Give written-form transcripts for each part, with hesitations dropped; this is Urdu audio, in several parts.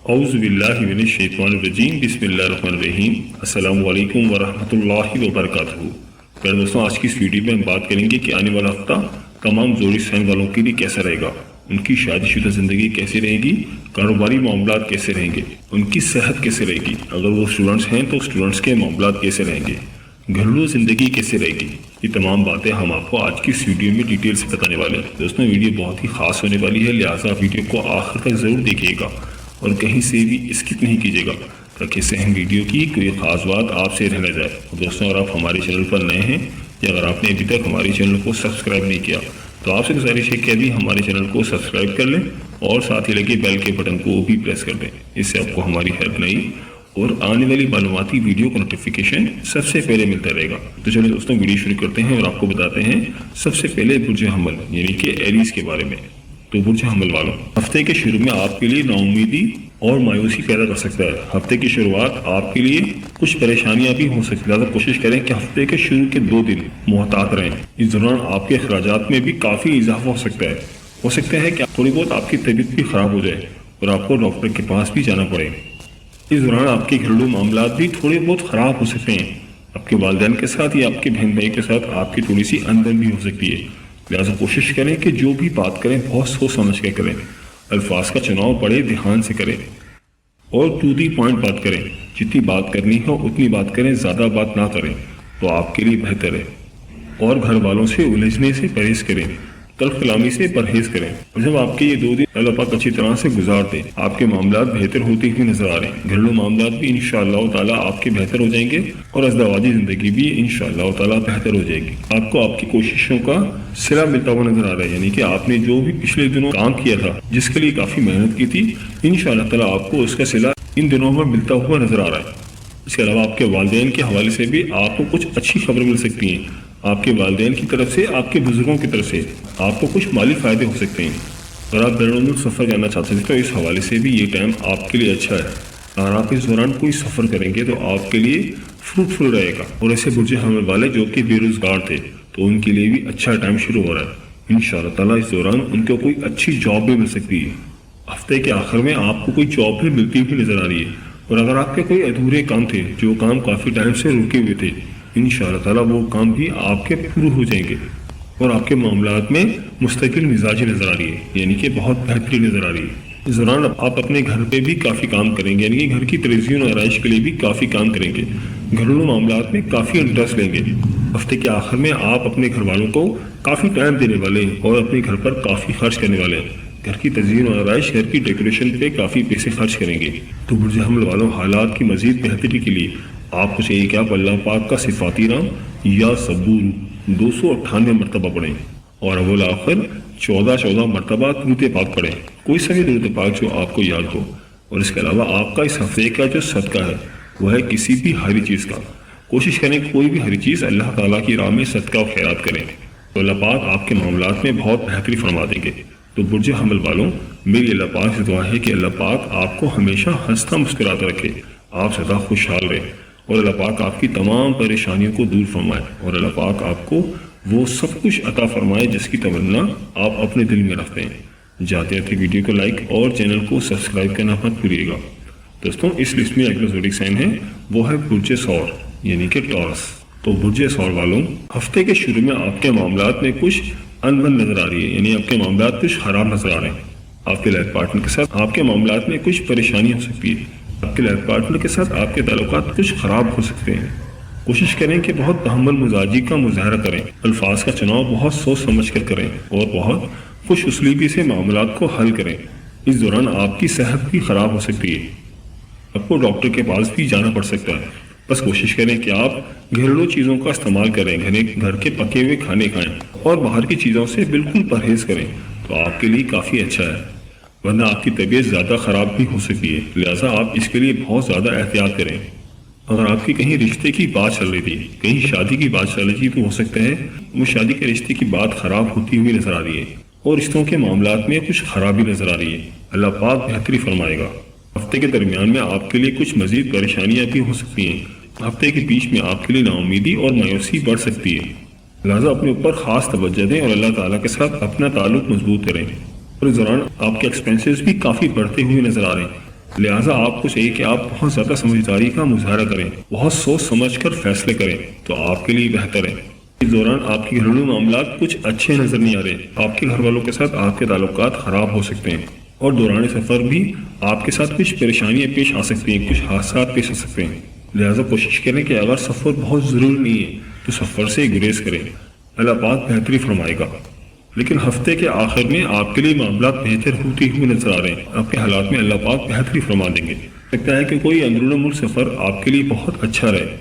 اعوذ باللہ من الشیطان الرجیم، بسم اللہ الرحمن الرحیم۔ السلام علیکم ورحمۃ اللہ وبرکاتہ۔ پیارے دوستوں، آج کی اس ویڈیو میں ہم بات کریں گے کہ آنے والا ہفتہ تمام زوڑی سائن والوں کے لیے کیسا رہے گا، ان کی شادی شدہ زندگی کیسی رہے گی، کاروباری معاملات کیسے رہیں گے، ان کی صحت کیسے رہے گی، اگر وہ اسٹوڈنٹس ہیں تو اسٹوڈنٹس کے معاملات کیسے رہیں گے، گھریلو زندگی کیسے رہے گی۔ یہ تمام باتیں ہم آپ کو آج کی اس ویڈیو میں ڈیٹیل سے بتانے والے ہیں۔ دوستوں، ویڈیو بہت ہی خاص ہونے والی ہے، لہٰذا ویڈیو کو آخر تک ضرور دیکھیے گا اور کہیں سے بھی اسکپ نہیں کیجیے گا تاکہ اس اہم ویڈیو کی کوئی خاص بات آپ سے رہ نہ جائے۔ دوستوں، اگر آپ ہمارے چینل پر نئے ہیں یا اگر آپ نے ابھی تک ہمارے چینل کو سبسکرائب نہیں کیا تو آپ سے گزارش ہے کہ ابھی ہمارے چینل کو سبسکرائب کر لیں اور ساتھ ہی لگے بیل کے بٹن کو بھی پریس کر دیں۔ اس سے آپ کو ہماری ہیلپ نہیں اور آنے والی معلوماتی ویڈیو کا نوٹیفیکیشن سب سے پہلے ملتا رہے گا۔ تو چلیں دوستوں، ویڈیو شروع کرتے ہیں اور آپ کو بتاتے ہیں سب سے پہلے برج حمل یعنی کہ ایریز کے بارے میں۔ تو برج حمل والوں، ہفتے کے شروع میں آپ کے لیے نا امیدی اور مایوسی پیدا کر سکتا ہے۔ ہفتے کی شروعات آپ کے لیے کچھ پریشانیاں بھی ہو سکتی ہیں، لہٰذا کوشش کریں کہ ہفتے کے شروع کے 2 دن محتاط رہیں۔ اس دوران آپ کے اخراجات میں بھی کافی اضافہ ہو سکتا ہے کہ تھوڑی بہت آپ کی طبیعت بھی خراب ہو جائے اور آپ کو ڈاکٹر کے پاس بھی جانا پڑے۔ اس دوران آپ کے گھریلو معاملات بھی تھوڑے بہت خراب ہو سکتے ہیں، آپ کے والدین کے ساتھ یا آپ کے بہن بھائی کے ساتھ آپ کی تھوڑی سی اندر بھی ہو سکتی ہے، لہٰذا کوشش کریں کہ جو بھی بات کریں بہت سوچ سمجھ کے کریں، الفاظ کا چناؤ بڑے دھیان سے کریں اور ٹو دی پوائنٹ بات کریں۔ جتنی بات کرنی ہو اتنی بات کریں، زیادہ بات نہ کریں تو آپ کے لیے بہتر ہے۔ اور گھر والوں سے الجھنے سے پرہیز کریں، تلخ کلامی سے پرہیز کریں۔ اور جب آپ کے یہ 2 دن اللہ پاک اچھی طرح سے گزار دیں، آپ کے معاملات بہتر ہوتے ہوئے نظر آ رہے ہیں۔ گھریلو معاملات بھی انشاءاللہ تعالیٰ آپ کے بہتر ہو جائیں گے اور ازدواجی زندگی بھی انشاءاللہ تعالیٰ بہتر ہو جائے گی۔ آپ کو آپ کی کوششوں کا صلہ ملتا ہوا نظر آ رہا ہے، یعنی کہ آپ نے جو بھی پچھلے دنوں کام کیا تھا، جس کے لیے کافی محنت کی تھی، انشاءاللہ تعالیٰ آپ کو اس کا صلہ ان دنوں میں ملتا ہوا نظر آ رہا ہے۔ اس کے علاوہ آپ کے والدین کے حوالے سے بھی آپ کو کچھ اچھی خبر مل سکتی ہیں۔ آپ کے والدین کی طرف سے، آپ کے بزرگوں کی طرف سے آپ کو کچھ مالی فائدے ہو سکتے ہیں۔ اگر آپ بیرون ملک سفر جانا چاہتے ہیں تو اس حوالے سے بھی یہ ٹائم آپ کے لیے اچھا ہے۔ اگر آپ اس دوران کوئی سفر کریں گے تو آپ کے لیے فروٹفل رہے گا۔ اور ایسے برج حمل والے جو کہ بے روزگار تھے تو ان کے لیے بھی اچھا ٹائم شروع ہو رہا ہے۔ انشاءاللہ تعالیٰ اس دوران ان کو کوئی اچھی جاب بھی مل سکتی ہے۔ ہفتے کے آخر میں آپ کو کوئی جاب بھی ملتی ہوئی نظر آ رہی ہے، اور اگر آپ کے کوئی ادھورے کام تھے، جو کام کافی ٹائم سے رکے ہوئے تھے، انشاءاللہ تعالیٰ وہ کام بھی آپ کے پورے ہو جائیں گے اور آپ کے معاملات میں مستقل مزاجی نظر آ رہی ہے، یعنی کہ بہت بہتری نظر آ رہی ہے۔ اس دوران آپ اپنے گھر پہ بھی کافی کام کریں گے، یعنی کہ گھر کی ترقی اور آرائش کے لیے بھی کافی کام کریں گے، گھریلو معاملات میں کافی انٹرسٹ لیں گے۔ ہفتے کے آخر میں آپ اپنے گھر والوں کو کافی ٹائم دینے والے ہیں اور اپنے گھر پر کافی خرچ کرنے والے ہیں۔ گھر کی تزئین و آرائش، گھر کی ڈیکوریشن پہ کافی پیسے خرچ کریں گے۔ تو برج حمل والوں، حالات کی مزید بہتری کے لیے آپ کو چاہیے کہ آپ اللہ پاک کا صفاتی نام یا صبور 298 مرتبہ پڑھیں اور اول آخر 14 مرتبہ درود پاک پڑھیں، کوئی سا بھی درود پاک جو آپ کو یاد ہو۔ اور اس کے علاوہ آپ کا اس ہفتے کا جو صدقہ ہے وہ ہے کسی بھی ہری چیز کا۔ کوشش کریں کوئی بھی ہری چیز اللہ تعالیٰ کی راہ میں صدقہ و خیرات کریں تو اللہ پاک آپ کے معاملات میں بہت بہتری فرما دیں گے۔ تو برج حمل والوں، میری اللہ پاک سے دعا ہے کہ اللہ پاک آپ کو ہمیشہ ہنستا مسکراتا رکھے، آپ سدا خوشحال رہے اور اللہ پاک آپ کی تمام پریشانیوں کو دور فرمائے اور اللہ پاک آپ کو وہ سب کچھ عطا فرمائے جس کی تمنا آپ اپنے دل میں رکھتے ہیں۔ جاتے ہیں ویڈیو کو لائک اور چینل کو سبسکرائب کرنا مت بھولیے گا۔ دوستوں، اس لسٹ میں اگلا زوڈک سائن ہے وہ ہے برج ثور یعنی کہ ٹورس۔ تو برج ثور والوں، ہفتے کے شروع میں آپ کے معاملات میں کچھ انبن نظر آ رہی ہے، یعنی آپ کے معاملات کچھ خراب نظر آ رہے ہیں۔ آپ کے لائف پارٹنر کے ساتھ آپ کے معاملات میں کچھ پریشانی ہو سکتی ہے، آپ کے لائف پارٹنر کے ساتھ آپ کے تعلقات کچھ خراب ہو سکتے ہیں۔ کوشش کریں کہ بہت تحمل مزاجی کا مظاہرہ کریں، الفاظ کا چناؤ بہت سوچ سمجھ کر کریں اور بہت خوش اسلوبی سے معاملات کو حل کریں۔ اس دوران آپ کی صحت بھی خراب ہو سکتی ہے، آپ کو ڈاکٹر کے پاس بھی جانا پڑ سکتا ہے۔ بس کوشش کریں کہ آپ گھریلو چیزوں کا استعمال کریں، گھر کے پکے ہوئے کھانے کھائیں اور باہر کی چیزوں سے بالکل پرہیز کریں تو آپ کے لیے کافی اچھا ہے، ورنہ آپ کی طبیعت زیادہ خراب بھی ہو سکتی ہے، لہٰذا آپ اس کے لیے بہت زیادہ احتیاط کریں۔ اگر آپ کی کہیں رشتے کی بات چل رہی تھی، کہیں شادی کی بات چل رہی تھی تو ہو سکتا ہے وہ شادی کے رشتے کی بات خراب ہوتی ہوئی نظر آ رہی ہے اور رشتوں کے معاملات میں کچھ خرابی نظر آ رہی ہے۔ اللہ پاک بہتری فرمائے گا۔ ہفتے کے درمیان میں آپ کے لیے کچھ مزید پریشانیاں بھی ہو سکتی ہیں۔ ہفتے کے بیچ میں آپ کے لیے نا امیدی اور مایوسی بڑھ سکتی ہے، لہٰذا اپنے اوپر خاص توجہ دیں اور اللہ تعالیٰ کے ساتھ اپنا تعلق مضبوط کریں۔ اور اس دوران آپ کے ایکسپینسز بھی کافی بڑھتے ہوئے نظر آ رہے ہیں، لہٰذا آپ کو چاہیے کہ آپ بہت زیادہ سمجھداری کا مظاہرہ کریں، بہت سوچ سمجھ کر فیصلے کریں، تو آپ کے لیے بہتر ہے۔ اس دوران آپ کے گھریلو معاملات کچھ اچھے نظر نہیں آ رہے، آپ کے گھر والوں کے ساتھ آپ کے تعلقات خراب ہو سکتے ہیں، اور دوران سفر بھی آپ کے ساتھ کچھ پریشانیاں پیش آ سکتی ہیں، کچھ حادثات پیش آ سکتے ہیں۔ لہٰذا کوشش کریں کہ اگر سفر بہت ضروری نہیں ہے تو سفر سے گریز کریں، اللہ پاک بہتری فرمائے گا۔ لیکن ہفتے کے آخر میں آپ کے لیے معاملات بہتر ہوتے ہوئے نظر آ رہے ہیں، آپ کے حالات میں اللہ پاک بہتری فرما دیں گے۔ سکتا ہے کہ کوئی اندرون ملک سفر آپ کے لیے بہت اچھا رہے،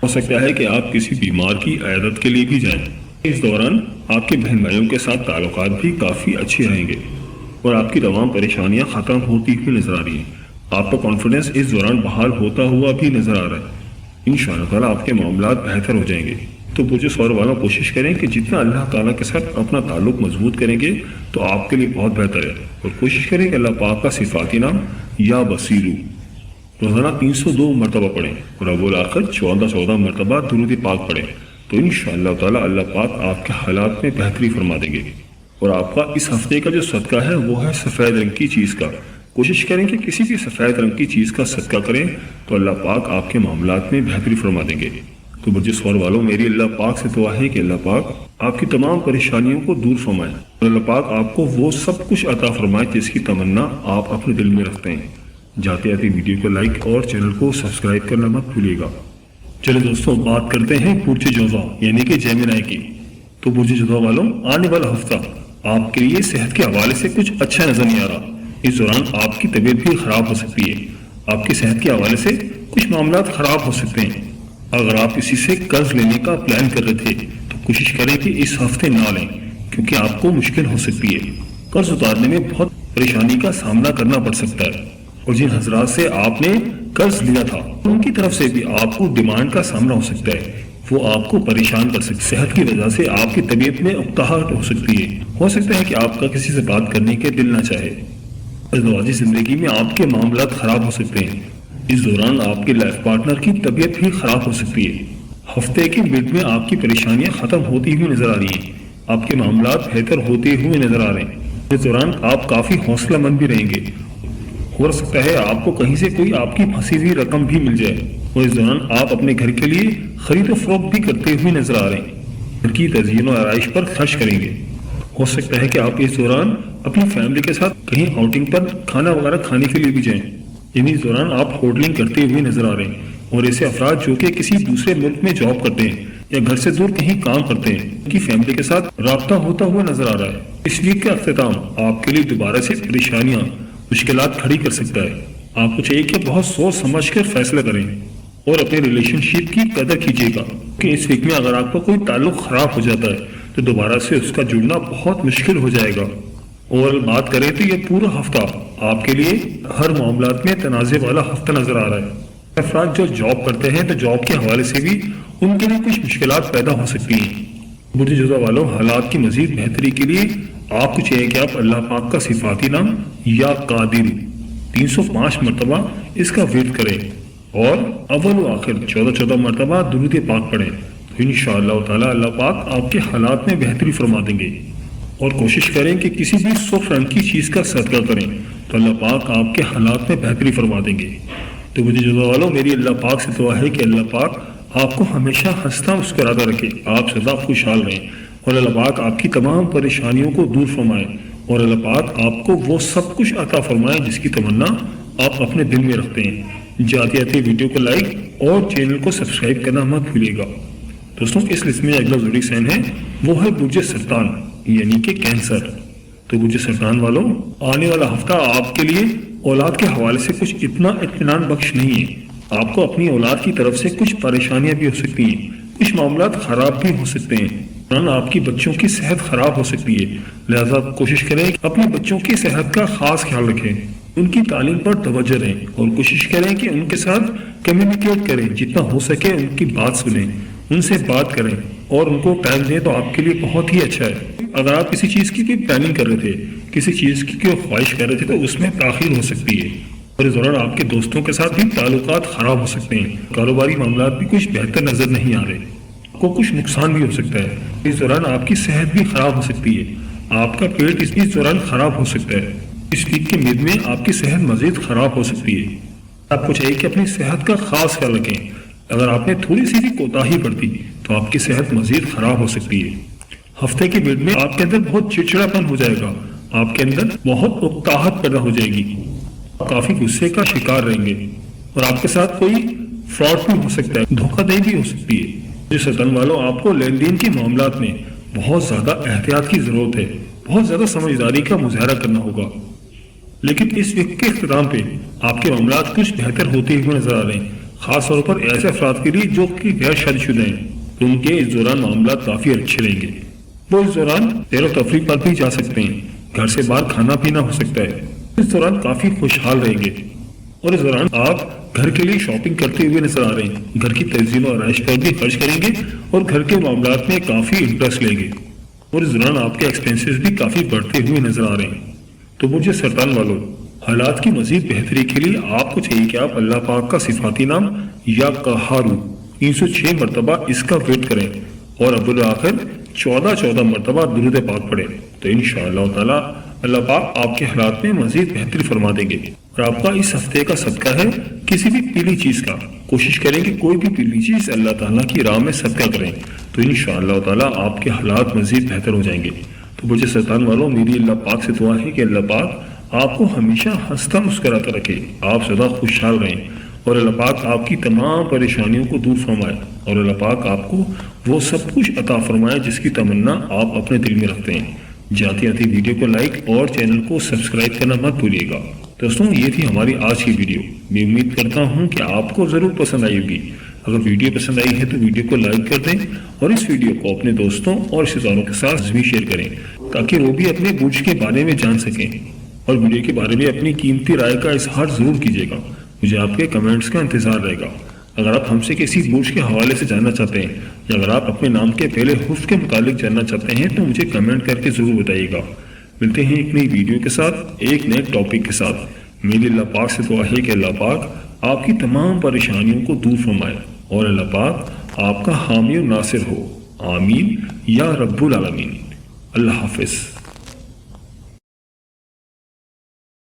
ہو سکتا ہے کہ آپ کسی بیمار کی عیادت کے لیے بھی جائیں۔ اس دوران آپ کے بہن بھائیوں کے ساتھ تعلقات بھی کافی اچھے رہیں گے، اور آپ کی تمام پریشانیاں ختم ہوتی ہوئی نظر آ رہی ہیں۔ آپ کا کانفیڈنس اس دوران بحال ہوتا ہوا بھی نظر آ رہا ہے۔ انشاءاللہ تعالیٰ آپ کے معاملات بہتر ہو جائیں گے۔ تو برج ثور والوں کوشش کریں کہ جتنا اللہ تعالیٰ کے ساتھ اپنا تعلق مضبوط کریں گے تو آپ کے لیے بہت بہتر ہے، اور کوشش کریں کہ اللہ پاک کا صفاتی نام یا بصیرو روزانہ 302 مرتبہ پڑھیں، اور رب الآخر 14 مرتبہ درود پاک پڑھیں، تو انشاءاللہ تعالیٰ اللہ پاک آپ کے حالات میں بہتری فرما دیں گے۔ اور آپ کا اس ہفتے کا جو صدقہ ہے وہ ہے سفید رنگ کی چیز کا۔ کوشش کریں کہ کسی بھی سفید رنگ کی چیز کا صدقہ کریں تو اللہ پاک آپ کے معاملات میں بہتری فرما دیں گے۔ تو برج ثور والوں، میری اللہ پاک سے دعا ہے کہ اللہ پاک آپ کی تمام پریشانیوں کو دور فرمائے، اور اللہ پاک آپ کو وہ سب کچھ عطا فرمائے جس کی تمنا آپ اپنے دل میں رکھتے ہیں۔ جاتے آتے ویڈیو کو لائک اور چینل کو سبسکرائب کرنا مت بھولیے گا۔ چلے دوستوں، بات کرتے ہیں برج جوزا یعنی کہ جیمنائی کی۔ تو برج جوزا والوں، آنے والا ہفتہ آپ کے لیے صحت کے حوالے سے کچھ اچھا نظر نہیں آ رہا۔ اس دوران آپ کی طبیعت بھی خراب ہو سکتی ہے، آپ کی صحت کے حوالے سے کچھ معاملات خراب ہو سکتے ہیں۔ اگر آپ کسی سے قرض لینے کا پلان کر رہے تھے تو کوشش کریں کہ اس ہفتے نہ لیں، کیونکہ آپ کو مشکل ہو سکتی ہے۔ قرض اتارنے میں بہت پریشانی کا سامنا کرنا پڑ سکتا ہے، اور جن حضرات سے آپ نے قرض لیا تھا ان کی طرف سے بھی آپ کو ڈیمانڈ کا سامنا ہو سکتا ہے، وہ آپ کو پریشان کر سکتے۔ صحت کی وجہ سے آپ کی طبیعت میں اکتاہٹ ہو سکتی ہے، ہو سکتا ہے کہ آپ کا کسی سے بات کرنے کے دل نہ چاہے۔ ازدواجی زندگی میں آپ کے معاملات خراب ہو سکتے ہیں۔ اس دوران آپ کے لائف پارٹنر کی طبیعت بھی خراب ہو سکتی ہے۔ ہفتے کے مڈ میں آپ کی پریشانیاں ختم ہوتی ہوئی نظر آ رہی ہیں، آپ کے معاملات بہتر ہوتے ہوئے نظر آ رہے ہیں۔ اس دوران آپ کافی حوصلہ مند بھی رہیں گے، ہو سکتا ہے آپ کو کہیں سے کوئی آپ کی پھنسی ہوئی رقم بھی مل جائے، اور اس دوران آپ اپنے گھر کے لیے خرید و فروخت بھی کرتے ہوئے نظر آ رہے ہیں۔ گھر کی تزئین و آرائش پر خرچ کریں گے۔ ہو سکتا ہے کہ آپ اس دوران اپنی فیملی کے ساتھ کہیں آؤٹنگ پر کھانا وغیرہ کھانے کے لیے بھی جائیں، یعنی اس دوران آپ ہوٹلنگ کرتے ہوئے نظر آ رہے ہیں۔ اور ایسے افراد جو کہ کسی دوسرے ملک میں جاب کرتے ہیں یا گھر سے دور کہیں کام کرتے ہیں، ان کی فیملی کے ساتھ رابطہ ہوتا ہوا نظر آ رہا ہے۔ اس ویک کا اختتام آپ کے لیے دوبارہ سے پریشانیاں، مشکلات کھڑی کر سکتا ہے۔ آپ کو چاہیے کہ بہت سوچ سمجھ کر فیصلہ کریں اور اپنے ریلیشن شپ کی قدر کیجیے گا، کہ اس ویک میں اگر آپ کا کوئی تعلق خراب ہو جاتا ہے تو دوبارہ سے اس کا جڑنا بہت مشکل ہو جائے گا۔ اور بات کریں تو یہ پورا ہفتہ آپ کے لیے ہر معاملات میں تنازع والا ہفتہ نظر آ رہا ہے۔ افراد جو جاب کرتے ہیں تو جاب کے حوالے سے بھی ان کے لیے کچھ مشکلات پیدا ہو سکتی ہیں۔ برج جوزا والوں، حالات کی مزید بہتری کے لیے آپ کو چاہیے کہ آپ اللہ پاک کا صفاتی نام یا قادر 305 مرتبہ اس کا ورد کریں، اور اول و آخر 14 مرتبہ درود پاک پڑھیں، تو انشاءاللہ تعالی اللہ پاک آپ کے حالات میں بہتری فرما دیں گے۔ اور کوشش کریں کہ کسی بھی سرخ رنگ کی چیز کا صدقہ کریں تو اللہ پاک آپ کے حالات میں بہتری فرما دیں گے۔ تو برج جوزا والوں، میری اللہ پاک سے دعا ہے کہ اللہ پاک آپ کو ہمیشہ ہنستا مسکراتا رکھے، آپ سدا خوشحال رہیں، اور اللہ پاک آپ کی تمام پریشانیوں کو دور فرمائے، اور اللہ پاک آپ کو وہ سب کچھ عطا فرمائے جس کی تمنا آپ اپنے دل میں رکھتے ہیں۔ جاتے آتے ویڈیو کو لائک اور چینل کو سبسکرائب کرنا مت بھولیے گا۔ دوستوں، اس لسٹ میں اگلا زوڈک سائن ہے وہ ہے برج سرطان یعنی کہ کینسر۔ تو برج سرطان والوں، آنے والا ہفتہ آپ کے لیے اولاد کے حوالے سے کچھ اتنا اطمینان بخش نہیں ہے۔ آپ کو اپنی اولاد کی طرف سے کچھ پریشانیاں بھی ہو سکتی ہیں، کچھ معاملات خراب بھی ہو سکتے ہیں، آپ کی بچوں کی صحت خراب ہو سکتی ہے۔ لہذا کوشش کریں کہ اپنے بچوں کی صحت کا خاص خیال رکھیں، ان کی تعلیم پر توجہ دیں، اور کوشش کریں کہ ان کے ساتھ کمیونیکیٹ کریں، جتنا ہو سکے ان کی بات سنیں، ان سے بات کریں اور ان کو ٹائم دیں تو آپ کے لیے بہت ہی اچھا ہے۔ اگر آپ کسی چیز کی کوئی پلاننگ کر رہے تھے، کسی چیز کی کوئی خواہش کر رہے تھے تو اس میں تاخیر ہو سکتی ہے، اور اس دوران آپ کے دوستوں کے ساتھ بھی تعلقات خراب ہو سکتے ہیں، کاروباری معاملات بھی کچھ بہتر نظر نہیں آ رہے، کو کچھ نقصان بھی ہو سکتا ہے۔ اس دوران آپ کی صحت بھی خراب ہو سکتی ہے، آپ کا پیٹ اس دوران خراب ہو سکتا ہے، اس ویک کے مڈ میں آپ کی صحت مزید خراب ہو سکتی ہے۔ آپ کو چاہیے کہ اپنی صحت کا خاص خیال رکھیں۔ اگر آپ نے تھوڑی سی بھی کوتاہی برتی تو آپ کی صحت مزید خراب ہو سکتی ہے۔ ہفتے کے مڈ میں آپ کے اندر بہت چڑچڑاپن ہو جائے گا، آپ کے اندر بہت اکتاہٹ پیدا ہو جائے گی، آپ کافی غصے کا شکار رہیں گے اور آپ کے ساتھ کوئی فراڈ بھی ہو سکتا ہے، دھوکہ دہی بھی ہو سکتی ہے۔ جو سرطان والوں، آپ کو لین دین کے معاملات میں بہت زیادہ احتیاط کی ضرورت ہے، بہت زیادہ سمجھداری کا مظاہرہ کرنا ہوگا۔ لیکن اس وقت کے اختتام پہ آپ کے معاملات کچھ بہتر ہوتے ہوئے نظر آ رہے ہیں، خاص طور پر ایسے افراد کے لیے جو کہ غیر شادی شدہ ہیں، تو ان کے اس دوران معاملات کافی اچھے رہیں گے۔ وہ اس دوران سیر و تفریح پر بھی جا سکتے ہیں، گھر سے باہر کھانا پینا ہو سکتا ہے، اس دوران کافی خوشحال رہیں گے اور اس دوران آپ گھر کے لیے شاپنگ کرتے ہوئے نظر آ رہے ہیں، گھر کی تزئین و آرائش پر بھی خرچ کریں گے اور گھر کے معاملات میں کافی انٹرسٹ لیں گے اور اس دوران آپ کے ایکسپینسز بھی کافی بڑھتے ہوئے نظر آ رہے ہیں۔ تو مجھے سرطان والوں، حالات کی مزید بہتری کے لیے آپ کو چاہیے کہ آپ اللہ پاک کا صفاتی نام یا قہارو 306 مرتبہ اس کا ورد کریں اور اب الآخر 14 مرتبہ درود پاک پڑھیں، تو انشاءاللہ تعالی اللہ پاک آپ کے حالات میں مزید بہتری فرما دیں گے۔ اور آپ کا اس ہفتے کا صدقہ ہے کسی بھی پیلی چیز کا، کوشش کریں کہ کوئی بھی پیلی چیز اللہ تعالیٰ کی راہ میں صدقہ کریں، تو انشاءاللہ تعالی آپ کے حالات مزید بہتر ہو جائیں گے۔ تو مجھے سرطان والوں، میری اللہ پاک سے دعا ہے کہ اللہ پاک آپ کو ہمیشہ ہنستا مسکراتا رکھے، آپ سدا خوشحال رہیں اور اللہ پاک آپ کی تمام پریشانیوں کو دور فرمائے اور اللہ پاک آپ کو وہ سب کچھ عطا فرمائے جس کی تمنا آپ اپنے دل میں رکھتے ہیں۔ جاتے آتی ویڈیو کو لائک اور چینل کو سبسکرائب کرنا مت بھولیے گا۔ دوستوں، یہ تھی ہماری آج کی ویڈیو، میں امید کرتا ہوں کہ آپ کو ضرور پسند آئی ہوگی۔ اگر ویڈیو پسند آئی ہے تو ویڈیو کو لائک کر دیں اور اس ویڈیو کو اپنے دوستوں اور رشتہ داروں کے ساتھ بھی شیئر کریں تاکہ وہ بھی اپنے برج کے بارے میں جان سکیں، اور ویڈیو کے بارے میں اپنی قیمتی رائے کا اظہار ضرور کیجیے گا۔ مجھے آپ کے کمنٹس کا انتظار رہے گا۔ اگر آپ ہم سے کسی برج کے حوالے سے جاننا چاہتے ہیں یا اگر آپ اپنے نام کے پہلے حرف کے متعلق جاننا چاہتے ہیں تو مجھے کمنٹ کر کے ضرور بتائیے گا۔ ملتے ہیں ایک نئی ویڈیو کے ساتھ، ایک نئے ٹاپک کے ساتھ۔ میری اللہ پاک سے دعا ہے کہ اللہ پاک آپ کی تمام پریشانیوں کو دور فرمائے اور اللہ پاک آپ کا حامی و ناصر ہو، آمین یا رب العالمین۔ اللہ حافظ۔